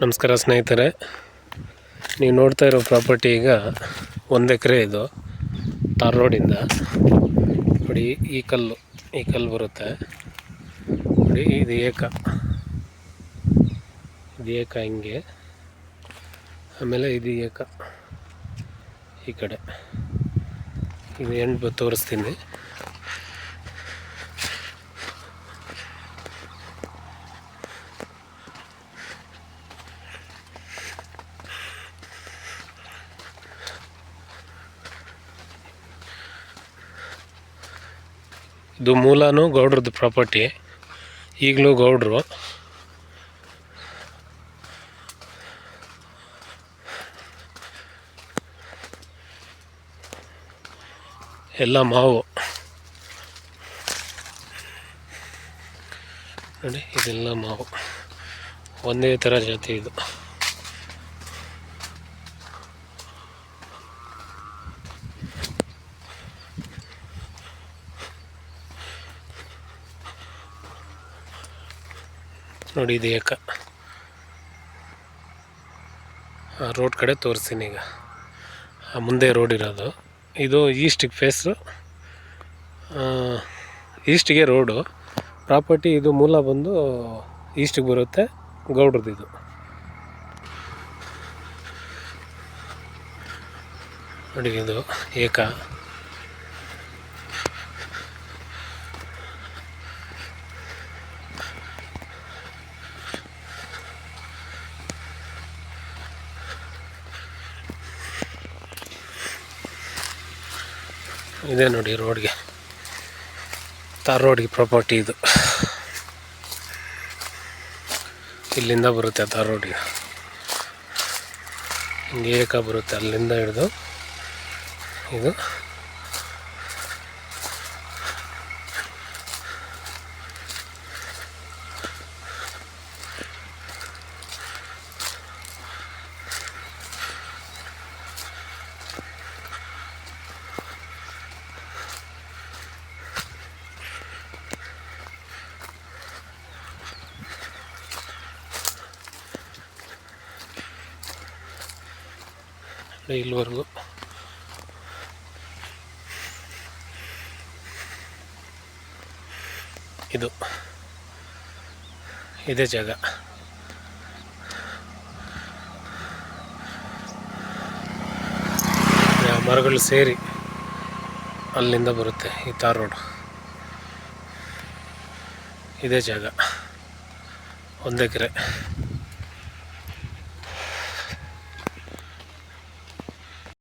ನಮಸ್ಕಾರ ಸ್ನೇಹಿತರೆ, ನೀವು ನೋಡ್ತಾ ಇರೋ ಪ್ರಾಪರ್ಟಿ ಈಗ 1 ಎಕರೆ ಇದು ತಾರ್ ರೋಡಿಂದ. ನೋಡಿ, ಈ ಕಲ್ಲು ಬರುತ್ತೆ ನೋಡಿ. ಇದು ಏಕ ಹಿಂಗೆ, ಆಮೇಲೆ ಇದು ಏಕ ಈ ಕಡೆ. ಇದು ಎಂಟು ತೋರಿಸ್ತೀನಿ. ಇದು ಮೂಲನೂ ಗೌಡ್ರದ್ದು ಪ್ರಾಪರ್ಟಿ, ಈಗಲೂ ಗೌಡ್ರು. ಎಲ್ಲ ಮಾವು ನೋಡಿ, ಇದೆಲ್ಲ ಮಾವು ಒಂದೇ ಥರ ಜಾತಿ ಇದು. ನೋಡಿ, ಇದು ಏಕ. ಆ ರೋಡ್ ಕಡೆ ತೋರಿಸ್ತೀನಿ ಈಗ. ಆ ಮುಂದೆ ರೋಡ್ ಇರೋದು ಇದು ಈಸ್ಟಿಗೆ ಫೇಸು, ಈಸ್ಟಿಗೆ ರೋಡು. ಪ್ರಾಪರ್ಟಿ ಇದು ಮೂಲ ಬಂದು ಈಸ್ಟಿಗೆ ಬರುತ್ತೆ, ಗೌಡ್ರದ್ದು ಇದು. ನೋಡಿ, ಇದು ಏಕ. ಇದೆ ನೋಡಿ, ರೋಡ್ಗೆ, ತಾರ್ ರೋಡ್ಗೆ ಪ್ರಾಪರ್ಟಿ ಇದು. ಇಲ್ಲಿಂದ ಬರುತ್ತೆ ತಾರ್ ರೋಡ್ಗೆ, ಹಿಂಗೆ ಏಕ ಬರುತ್ತೆ ಅಲ್ಲಿಂದ ಹಿಡಿದು ಇದು. ಇಲ್ಲಿವರೆಗೂ ಇದೇ ಜಾಗ. ಮರಗಳು ಸೇರಿ ಅಲ್ಲಿಂದ ಬರುತ್ತೆ ಈ ತಾರ್ ರೋಡ್. ಇದೇ ಜಾಗ 1 ಎಕರೆ.